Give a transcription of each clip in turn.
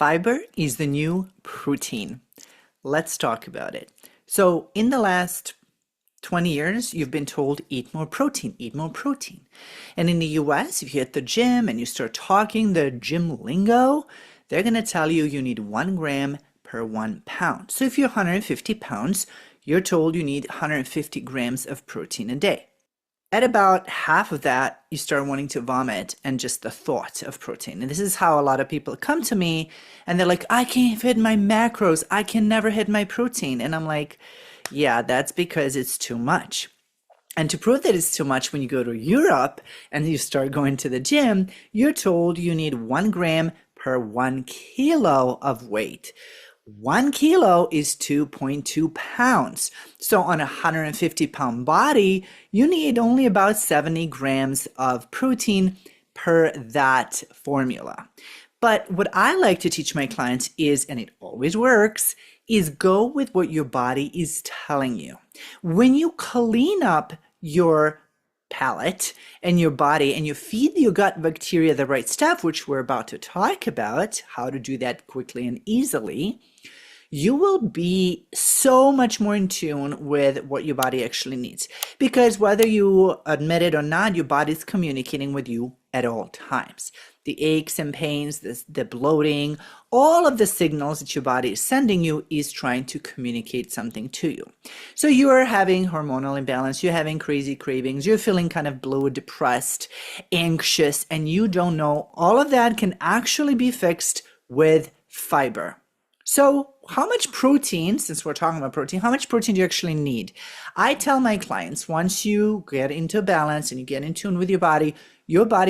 Fiber is the new protein. Let's talk about it. So, in the last 20 years, you've been told eat more protein, eat more protein. And in the US, if you hit the gym and you start talking the gym lingo, they're going to tell you you need 1 gram per 1 pound. So, if you're 150 pounds, you're told you need 150 grams of protein a day. At about half of that, you start wanting to vomit and just the thought of protein. And this is how a lot of people come to me and they're like, I can't hit my macros. I can never hit my protein. And I'm like, yeah, that's because it's too much. And to prove that it's too much, when you go to Europe and you start going to the gym, you're told you need 1 gram per 1 kilo of weight. 1 kilo is 2.2 pounds. So on a 150-pound body, you need only about 70 grams of protein per that formula. But what I like to teach my clients is, and it always works, is go with what your body is telling you. When you clean up your palate and your body and you feed your gut bacteria the right stuff, which we're about to talk about, how to do that quickly and easily, you will be so much more in tune with what your body actually needs. Because whether you admit it or not, your body is communicating with you at all times. The aches and pains, the bloating, all of the signals that your body is sending you is trying to communicate something to you. So you are having hormonal imbalance, you're having crazy cravings, you're feeling kind of blue, depressed, anxious, and you don't know. All of that can actually be fixed with fiber. So how much protein, since we're talking about protein, how much protein do you actually need? I tell my clients, once you get into balance and you get in tune with your body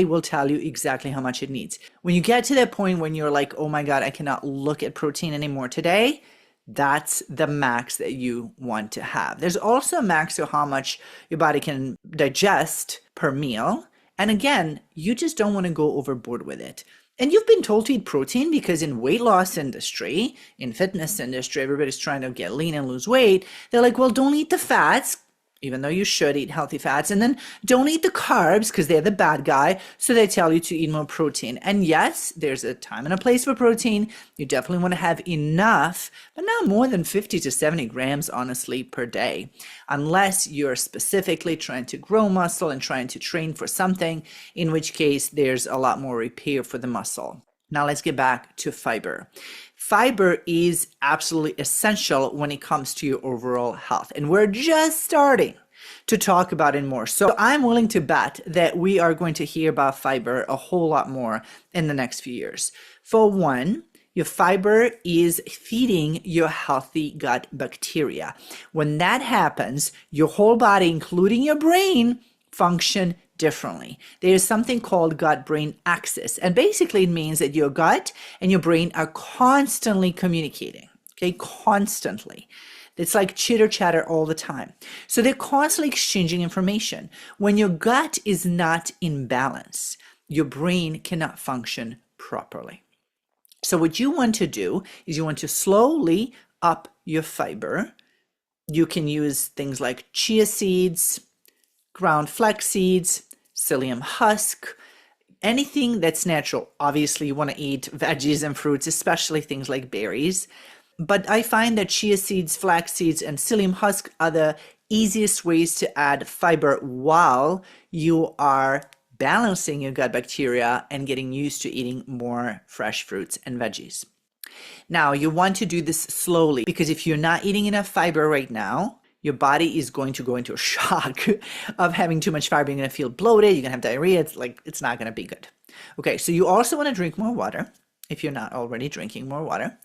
will tell you exactly how much it needs. When you get to that point when you're like, oh my God, I cannot look at protein anymore today, that's the max that you want to have. There's also a max of how much your body can digest per meal. And again, you just don't want to go overboard with it. And you've been told to eat protein because in weight loss industry, in fitness industry, everybody's trying to get lean and lose weight. They're like, well, don't eat the fats, even though you should eat healthy fats, and then don't eat the carbs because they're the bad guy. So they tell you to eat more protein. And yes, there's a time and a place for protein. You definitely want to have enough, but not more than 50 to 70 grams, honestly, per day. Unless you're specifically trying to grow muscle and trying to train for something, in which case there's a lot more repair for the muscle. Now let's get back to fiber. Fiber is absolutely essential when it comes to your overall health. And we're just starting to talk about it more. So I'm willing to bet that we are going to hear about fiber a whole lot more in the next few years. For one, your fiber is feeding your healthy gut bacteria. When that happens, your whole body, including your brain, function differently. There is something called gut-brain axis. And basically it means that your gut and your brain are constantly communicating, okay? Constantly. It's like chitter chatter all the time. So they're constantly exchanging information. When your gut is not in balance, your brain cannot function properly. So what you want to do is you want to slowly up your fiber. You can use things like chia seeds, ground flax seeds, psyllium husk, anything that's natural. Obviously, you want to eat veggies and fruits, especially things like berries. But I find that chia seeds, flax seeds, and psyllium husk are the easiest ways to add fiber while you are balancing your gut bacteria and getting used to eating more fresh fruits and veggies. Now, you want to do this slowly because if you're not eating enough fiber right now, your body is going to go into a shock of having too much fiber. You're going to feel bloated. You're going to have diarrhea. It's not going to be good. Okay, so you also want to drink more water if you're not already drinking more water.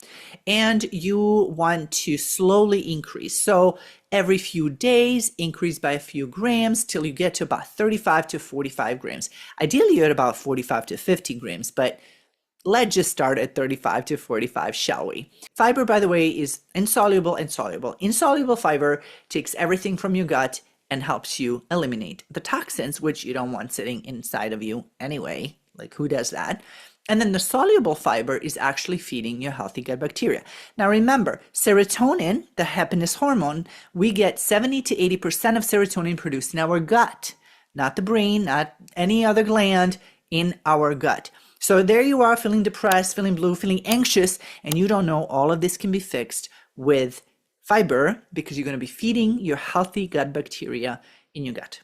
And you want to slowly increase. So every few days, increase by a few grams till you get to about 35 to 45 grams. Ideally, you're at about 45 to 50 grams, but let's just start at 35 to 45, shall we? Fiber, by the way, is insoluble and soluble. Insoluble fiber takes everything from your gut and helps you eliminate the toxins, which you don't want sitting inside of you anyway. Like, who does that? And then the soluble fiber is actually feeding your healthy gut bacteria. Now remember, serotonin, the happiness hormone, we get 70 to 80% of serotonin produced in our gut, not the brain, not any other gland, in our gut. So there you are, feeling depressed, feeling blue, feeling anxious, and you don't know all of this can be fixed with fiber because you're going to be feeding your healthy gut bacteria in your gut.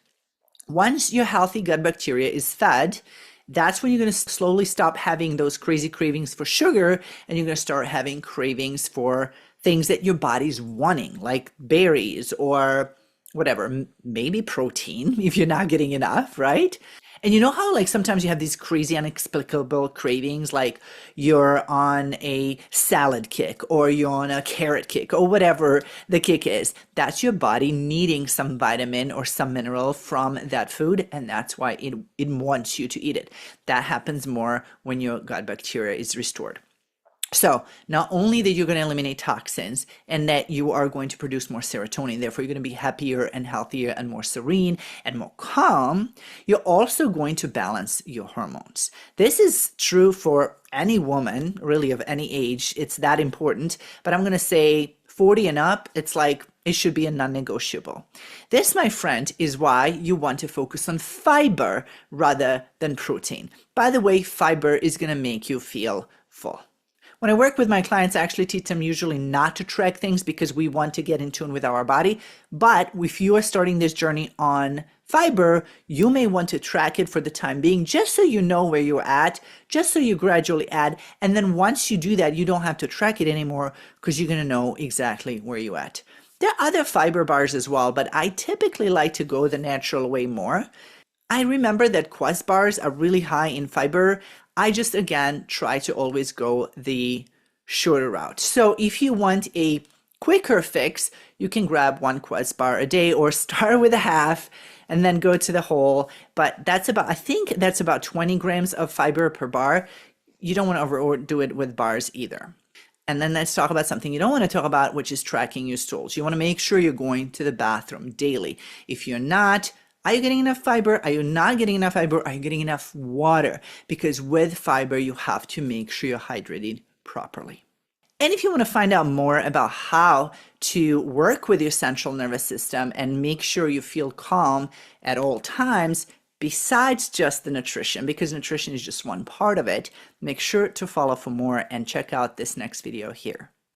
Once your healthy gut bacteria is fed, that's when you're going to slowly stop having those crazy cravings for sugar, and you're going to start having cravings for things that your body's wanting, like berries or whatever, maybe protein if you're not getting enough, right? And you know how like sometimes you have these crazy inexplicable cravings, like you're on a salad kick or you're on a carrot kick or whatever the kick is. That's your body needing some vitamin or some mineral from that food, and that's why it wants you to eat it. That happens more when your gut bacteria is restored. So not only that you're going to eliminate toxins and that you are going to produce more serotonin, therefore you're going to be happier and healthier and more serene and more calm, you're also going to balance your hormones. This is true for any woman, really of any age. It's that important, but I'm going to say 40 and up, it's like it should be a non-negotiable. This, my friend, is why you want to focus on fiber rather than protein. By the way, fiber is going to make you feel full. When I work with my clients, I actually teach them usually not to track things because we want to get in tune with our body. But if you are starting this journey on fiber, you may want to track it for the time being, just so you know where you're at, just so you gradually add. And then once you do that, you don't have to track it anymore because you're going to know exactly where you're at. There are other fiber bars as well, but I typically like to go the natural way more. I remember that Quest bars are really high in fiber. I just, again, try to always go the shorter route. So if you want a quicker fix, you can grab one Quest bar a day or start with a half and then go to the whole. But that's about, I think that's about 20 grams of fiber per bar. You don't want to overdo it with bars either. And then let's talk about something you don't want to talk about, which is tracking your stools. You want to make sure you're going to the bathroom daily. If you're not, are you getting enough fiber? Are you not getting enough fiber? Are you getting enough water? Because with fiber, you have to make sure you're hydrated properly. And if you want to find out more about how to work with your central nervous system and make sure you feel calm at all times, besides just the nutrition, because nutrition is just one part of it, make sure to follow for more and check out this next video here.